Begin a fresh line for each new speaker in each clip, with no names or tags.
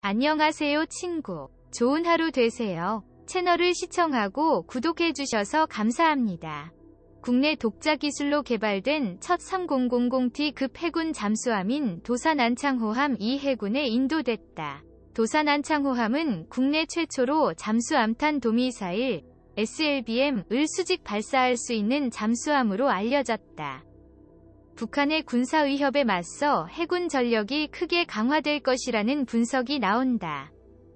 안녕하세요 친구. 좋은 하루 되세요. 채널을 시청하고 구독해주셔서 감사합니다. 국내 독자 기술로 개발된 첫 3000T급 해군 잠수함인 도산 안창호함 2해군에 인도됐다. 도산 안창호함은 국내 최초로 잠수함탄 도미사일 SLBM을 수직 발사할 수 있는 잠수함으로 알려졌다. 북한의 군사 위협에 맞서 해군 전력이 크게 강화될 것이라는 분석이 나온다.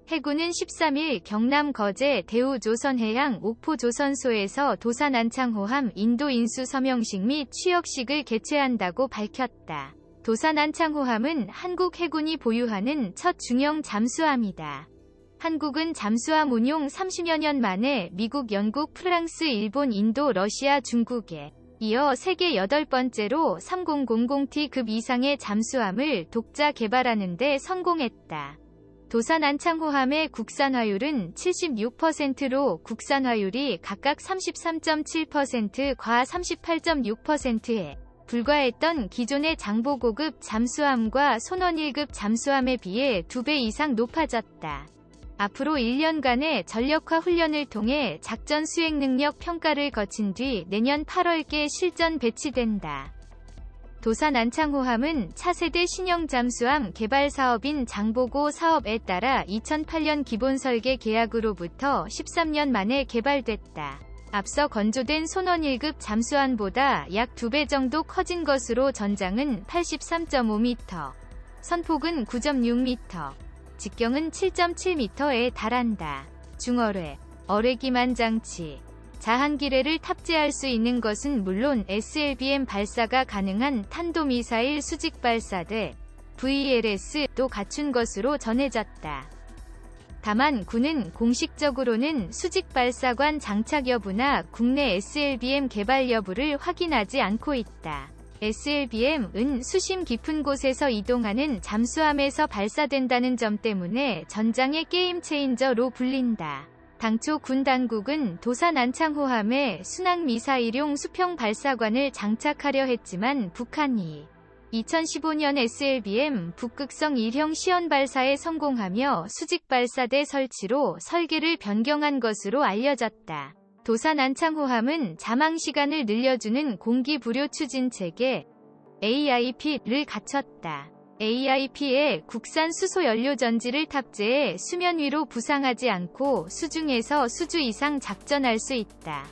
해군은 13일 경남 거제 대우조선해양 옥포조선소에서 도산 안창호함 인도 인수 서명식 및 취역식을 개최한다고 밝혔다. 도산 안창호함은 한국 해군이 보유하는 첫 중형 잠수함이다. 한국은 잠수함 운용 30여 년 만에 미국, 영국, 프랑스, 일본, 인도, 러시아, 중국에 이어 세계 8번째로 3000T급 이상의 잠수함을 독자 개발하는 데 성공했다. 도산 안창호함의 국산화율은 76%로 국산화율이 각각 33.7%과 38.6%에 불과했던 기존의 장보고급 잠수함과 손원 1급 잠수함에 비해 2배 이상 높아졌다. 앞으로 1년간의 전력화 훈련을 통해 작전 수행 능력 평가를 거친 뒤 내년 8월께 실전 배치된다. 도산 안창호함은 차세대 신형 잠수함 개발 사업인 장보고 사업에 따라 2008년 기본 설계 계약으로부터 13년 만에 개발됐다. 앞서 건조된 손원 1급 잠수함보다 약 2배 정도 커진 것으로 전장은 83.5m, 선폭은 9.6m, 직경은 7.7m에 달한다. 중어뢰, 어뢰기만 장치, 자한기뢰를 탑재할 수 있는 것은 물론 SLBM 발사가 가능한 탄도미사일 수직 발사대 VLS도 갖춘 것으로 전해졌다. 다만 군은 공식적으로는 수직 발사관 장착 여부나 국내 SLBM 개발 여부를 확인하지 않고 있다. SLBM은 수심 깊은 곳에서 이동하는 잠수함에서 발사된다는 점 때문에 전장의 게임 체인저로 불린다. 당초 군 당국은 도산 안창호함에 순항 미사일용 수평 발사관을 장착하려 했지만 북한이 2015년 SLBM 북극성 1형 시연 발사에 성공하며 수직 발사대 설치로 설계를 변경한 것으로 알려졌다. 도산 안창호함은 자망 시간을 늘려주는 공기 부료 추진 체계 AIP를 갖췄다. AIP에 국산 수소 연료 전지를 탑재해 수면 위로 부상하지 않고 수중에서 수주 이상 작전할 수 있다.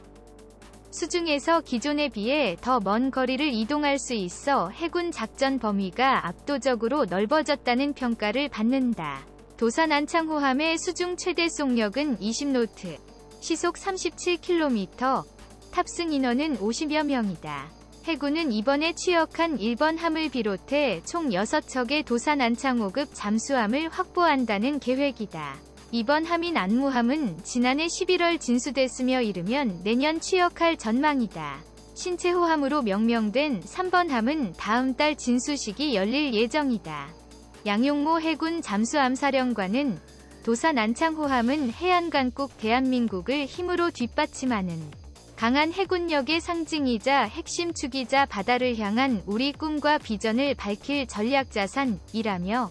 수중에서 기존에 비해 더 먼 거리를 이동할 수 있어 해군 작전 범위가 압도적으로 넓어졌다는 평가를 받는다. 도산 안창호함의 수중 최대 속력은 20노트, 시속 37km, 탑승 인원은 50여 명이다. 해군은 이번에 취역한 1번 함을 비롯해 총 6척의 도산 안창호급 잠수함을 확보한다는 계획이다. 이번 함인 안무함은 지난해 11월 진수됐으며 이르면 내년 취역할 전망이다. 신체호함으로 명명된 3번 함은 다음 달 진수식이 열릴 예정이다. 양용모 해군 잠수함 사령관은 도산 안창호함은 해안강국 대한민국을 힘으로 뒷받침하는 강한 해군력의 상징이자 핵심 축이자 바다를 향한 우리 꿈과 비전을 밝힐 전략자산이라며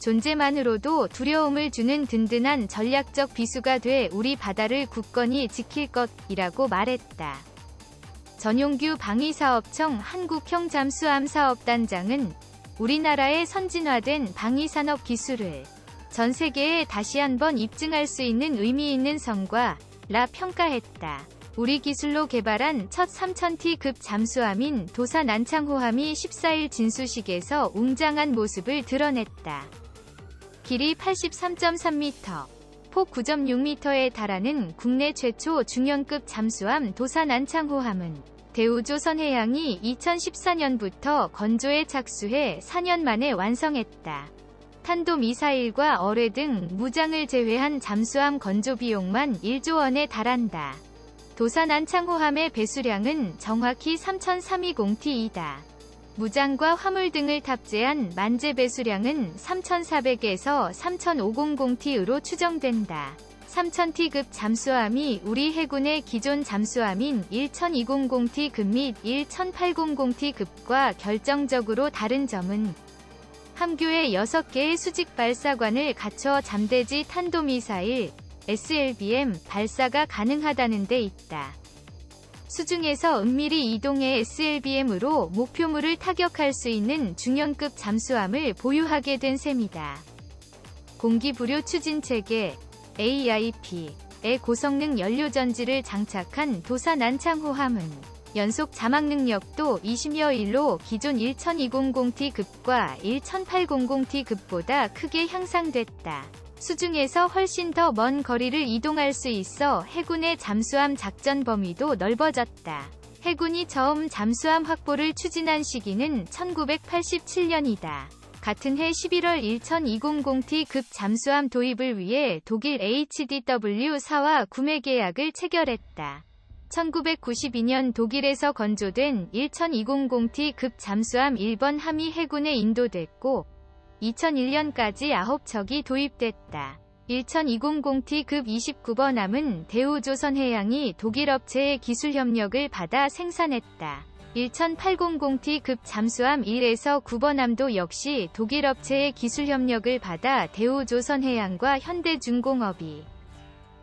존재만으로도 두려움을 주는 든든한 전략적 비수가 돼 우리 바다를 굳건히 지킬 것이라고 말했다. 전용규 방위사업청 한국형 잠수함 사업단장은 우리나라의 선진화된 방위산업 기술을 전 세계에 다시 한번 입증할 수 있는 의미 있는 성과라 평가했다. 우리 기술로 개발한 첫 3000T급 잠수함인 도산 안창호함이 14일 진수식에서 웅장한 모습을 드러냈다. 길이 83.3m, 폭 9.6m에 달하는 국내 최초 중형급 잠수함 도산 안창호함은 대우조선해양이 2014년부터 건조에 착수해 4년 만에 완성했다. 탄도미사일과 어뢰 등 무장을 제외한 잠수함 건조 비용만 1조 원에 달한다. 도산 안창호함의 배수량은 정확히 3320T이다. 무장과 화물 등을 탑재한 만재 배수량은 3400에서 3500T로 추정된다. 3000T급 잠수함이 우리 해군의 기존 잠수함인 11200T급 및 11800T급과 결정적으로 다른 점은 함교에 6개의 수직 발사관을 갖춰 잠대지 탄도미사일 SLBM 발사가 가능하다는 데 있다. 수중에서 은밀히 이동해 SLBM으로 목표물을 타격할 수 있는 중형급 잠수함을 보유하게 된 셈이다. 공기부료 추진체계 AIP에 고성능 연료전지를 장착한 도사 난창호함은 연속 자막 능력도 20여 일로 기존 10200T급과 11800T급보다 크게 향상됐다. 수중에서 훨씬 더 먼 거리를 이동할 수 있어 해군의 잠수함 작전 범위도 넓어졌다. 해군이 처음 잠수함 확보를 추진한 시기는 1987년이다. 같은 해 11월 10200T급 잠수함 도입을 위해 독일 HDW-4와 구매 계약을 체결했다. 1992년 독일에서 건조된 10200T급 잠수함 1번 함이 해군에 인도됐고 2001년까지 9척이 도입됐다. 10200T급 29번 함은 대우조선해양이 독일 업체의 기술 협력을 받아 생산했다. 11800T급 잠수함 1에서 9번 함도 역시 독일 업체의 기술 협력을 받아 대우조선해양과 현대중공업이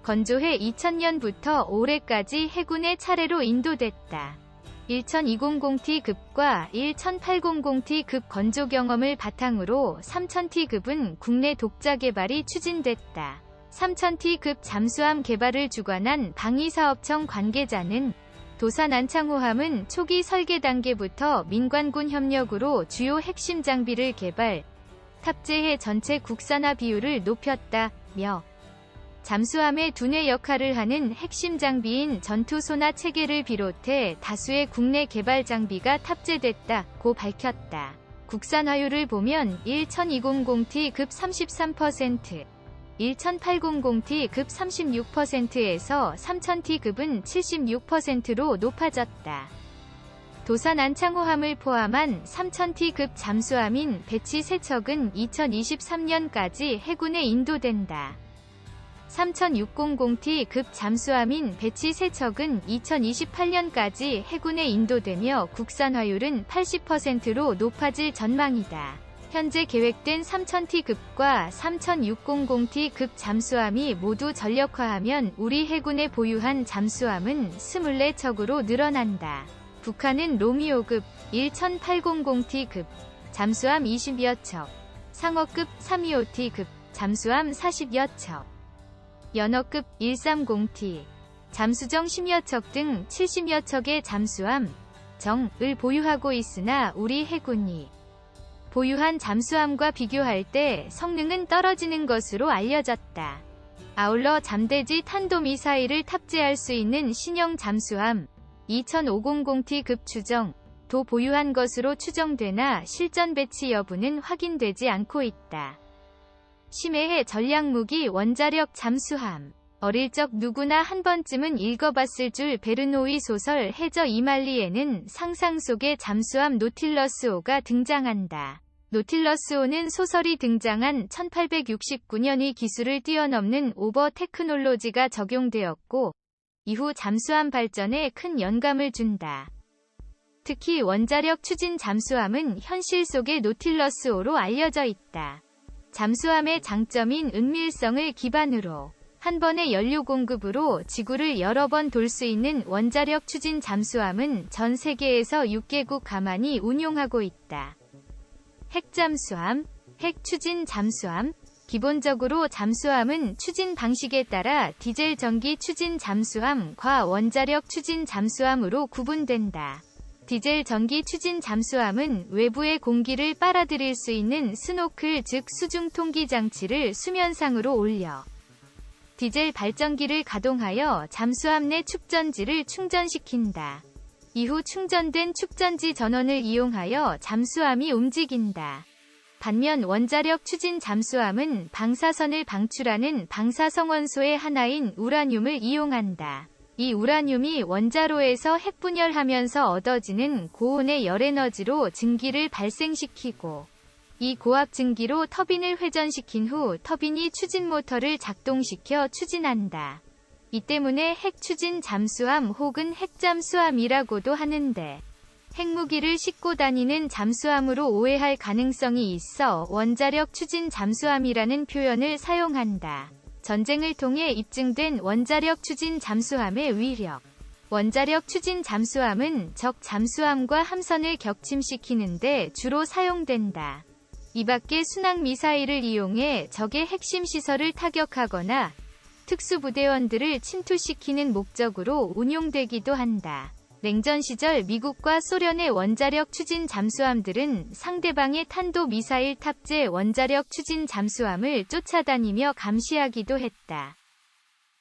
건조해 2000년부터 올해까지 해군에 차례로 인도됐다. 10200T급과 11800T급 건조 경험을 바탕으로 3000T급은 국내 독자 개발이 추진됐다. 3000T급 잠수함 개발을 주관한 방위사업청 관계자는 도사 난창호함은 초기 설계 단계부터 민관군 협력으로 주요 핵심 장비를 개발, 탑재해 전체 국산화 비율을 높였다며 잠수함의 두뇌 역할을 하는 핵심 장비인 전투소나 체계를 비롯해 다수의 국내 개발 장비가 탑재됐다고 밝혔다. 국산화율을 보면 10200T급 33%, 11800T급 36%에서 3000T급은 76%로 높아졌다. 도사 난창호함을 포함한 3000T급 잠수함인 배치 3척은 2023년까지 해군에 인도된다. 3600T급 잠수함인 배치 3척은 2028년까지 해군에 인도되며 국산화율은 80%로 높아질 전망이다. 현재 계획된 3000T급과 3600T급 잠수함이 모두 전력화하면 우리 해군에 보유한 잠수함은 24척으로 늘어난다. 북한은 로미오급 11800T급 잠수함 20여 척, 상어급 325T급 잠수함 40여 척, 연어급 130T, 잠수정 10여 척 등 70여 척의 잠수함, 정을 보유하고 있으나 우리 해군이 보유한 잠수함과 비교할 때 성능은 떨어지는 것으로 알려졌다. 아울러 잠대지 탄도미사일을 탑재할 수 있는 신형 잠수함 2500T급 추정도 보유한 것으로 추정되나 실전 배치 여부는 확인되지 않고 있다. 심해해 전략무기 원자력 잠수함. 어릴 적 누구나 한 번쯤은 읽어봤을 줄 베르노이 소설 해저 이말리에는 상상 속의 잠수함 노틸러스호가 등장한다. 노틸러스호는 소설이 등장한 1869년의 기술을 뛰어넘는 오버 테크놀로지가 적용되었고 이후 잠수함 발전에 큰 영감을 준다. 특히 원자력 추진 잠수함은 현실 속의 노틸러스호로 알려져 있다. 잠수함의 장점인 은밀성을 기반으로 한 번의 연료 공급으로 지구를 여러 번 돌 수 있는 원자력 추진 잠수함은 전 세계에서 6개국 가만히 운용하고 있다. 핵잠수함, 핵추진 잠수함. 기본적으로 잠수함은 추진 방식에 따라 디젤 전기 추진 잠수함과 원자력 추진 잠수함으로 구분된다. 디젤 전기 추진 잠수함은 외부의 공기를 빨아들일 수 있는 스노클 즉 수중 통기 장치를 수면상으로 올려 디젤 발전기를 가동하여 잠수함 내 축전지를 충전시킨다. 이후 충전된 축전지 전원을 이용하여 잠수함이 움직인다. 반면 원자력 추진 잠수함은 방사선을 방출하는 방사성원소의 하나인 우라늄을 이용한다. 이 우라늄이 원자로에서 핵분열하면서 얻어지는 고온의 열에너지로 증기를 발생시키고 이 고압 증기로 터빈을 회전시킨 후 터빈이 추진 모터를 작동시켜 추진한다. 이 때문에 핵추진 잠수함 혹은 핵잠수함이라고도 하는데 핵무기를 싣고 다니는 잠수함으로 오해할 가능성이 있어 원자력 추진 잠수함이라는 표현을 사용한다. 전쟁을 통해 입증된 원자력 추진 잠수함의 위력. 원자력 추진 잠수함은 적 잠수함과 함선을 격침시키는데 주로 사용된다. 이 밖에 순항 미사일을 이용해 적의 핵심 시설을 타격하거나 특수부대원들을 침투시키는 목적으로 운용되기도 한다. 냉전 시절 미국과 소련의 원자력 추진 잠수함들은 상대방의 탄도 미사일 탑재 원자력 추진 잠수함을 쫓아다니며 감시하기도 했다.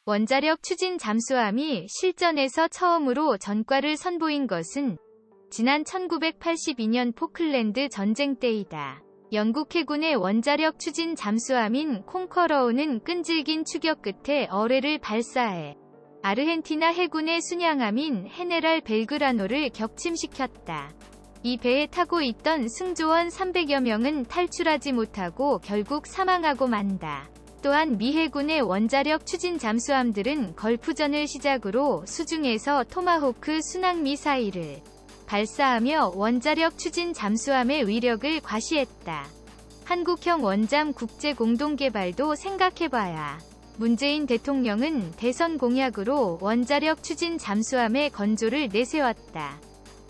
원자력 추진 잠수함이 실전에서 처음으로 전과를 선보인 것은 지난 1982년 포클랜드 전쟁 때이다. 영국 해군의 원자력 추진 잠수함인 콩커러우는 끈질긴 추격 끝에 어뢰를 발사해 아르헨티나 해군의 순양함인 헤네랄 벨그라노를 격침시켰다. 이 배에 타고 있던 승조원 300여 명은 탈출하지 못하고 결국 사망하고 만다. 또한 미 해군의 원자력 추진 잠수함들은 걸프전을 시작으로 수중에서 토마호크 순항 미사일을 발사하며 원자력 추진 잠수함의 위력을 과시했다. 한국형 원잠 국제 공동개발도 생각해봐야. 문재인 대통령은 대선 공약으로 원자력 추진 잠수함의 건조를 내세웠다.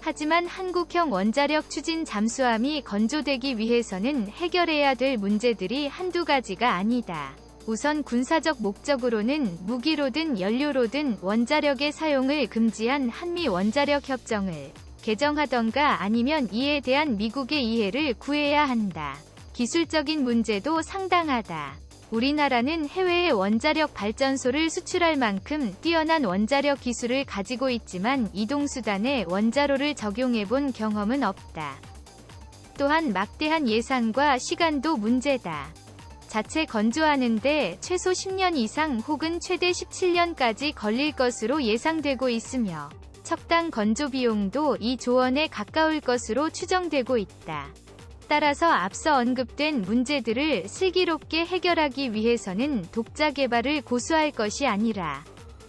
하지만 한국형 원자력 추진 잠수함이 건조되기 위해서는 해결해야 될 문제들이 한두 가지가 아니다. 우선 군사적 목적으로는 무기로든 연료로든 원자력의 사용을 금지한 한미 원자력 협정을 개정하던가 아니면 이에 대한 미국의 이해를 구해야 한다. 기술적인 문제도 상당하다. 우리나라는 해외에 원자력 발전소를 수출할 만큼 뛰어난 원자력 기술을 가지고 있지만 이동수단에 원자로를 적용해본 경험은 없다. 또한 막대한 예산과 시간도 문제다. 자체 건조하는데 최소 10년 이상 혹은 최대 17년까지 걸릴 것으로 예상되고 있으며 척당 건조 비용도 2조 원에 가까울 것으로 추정되고 있다. 따라서 앞서 언급된 문제들을 슬기롭게 해결하기 위해서는 독자 개발을 고수할 것이 아니라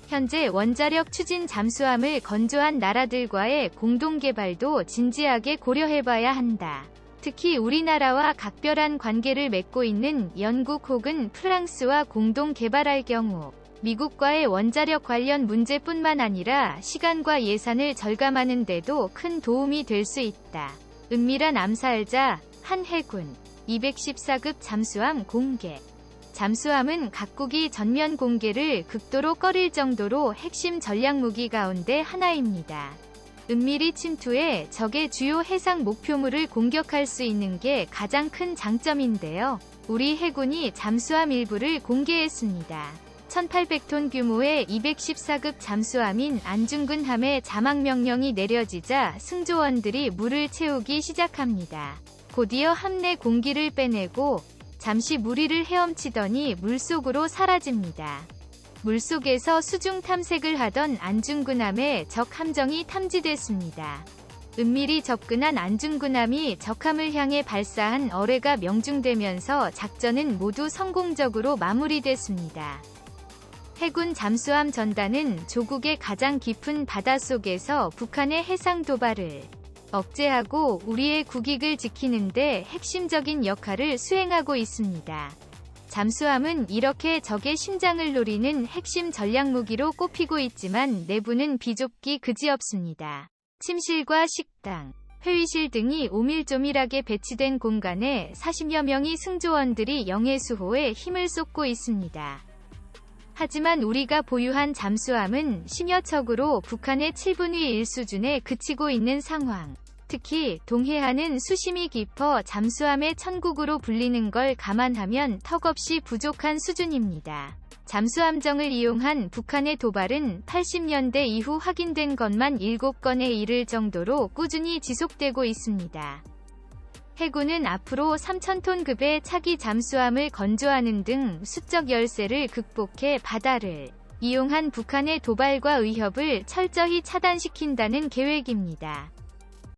현재 원자력 추진 잠수함을 건조한 나라들과의 공동 개발도 진지하게 고려해봐야 한다. 특히 우리나라와 각별한 관계를 맺고 있는 영국 혹은 프랑스와 공동 개발할 경우 미국과의 원자력 관련 문제뿐만 아니라 시간과 예산을 절감하는 데도 큰 도움이 될 수 있다. 은밀한 암살자, 한 해군 214급 잠수함 공개. 잠수함은 각국이 전면 공개를 극도로 꺼릴 정도로 핵심 전략무기 가운데 하나입니다. 은밀히 침투해 적의 주요 해상 목표물을 공격할 수 있는 게 가장 큰 장점인데요. 우리 해군이 잠수함 일부를 공개했습니다. 1800톤 규모의 214급 잠수함인 안중근함의 자막 명령이 내려지자 승조원들이 물을 채우기 시작합니다. 곧이어 함내 공기를 빼내고 잠시 물 위를 헤엄치더니 물속으로 사라집니다. 물속에서 수중 탐색을 하던 안중근함의 적 함정이 탐지됐습니다. 은밀히 접근한 안중근함이 적함을 향해 발사한 어뢰가 명중되면서 작전은 모두 성공적으로 마무리됐습니다. 해군 잠수함 전단은 조국의 가장 깊은 바닷속에서 북한의 해상 도발을 억제하고 우리의 국익을 지키는데 핵심적인 역할을 수행하고 있습니다. 잠수함은 이렇게 적의 심장을 노리는 핵심 전략무기로 꼽히고 있지만 내부는 비좁기 그지없습니다. 침실과 식당, 회의실 등이 오밀조밀하게 배치된 공간에 40여 명의 승조원들이 영해수호에 힘을 쏟고 있습니다. 하지만 우리가 보유한 잠수함은 10여 척으로 북한의 7분의 1 수준에 그치고 있는 상황. 특히 동해안은 수심이 깊어 잠수함의 천국으로 불리는 걸 감안하면 턱없이 부족한 수준입니다. 잠수함정을 이용한 북한의 도발은 80년대 이후 확인된 것만 7건에 이를 정도로 꾸준히 지속되고 있습니다. 해군은 앞으로 3,000톤급의 차기 잠수함을 건조하는 등 수적 열세를 극복해 바다를 이용한 북한의 도발과 위협을 철저히 차단시킨다는 계획입니다.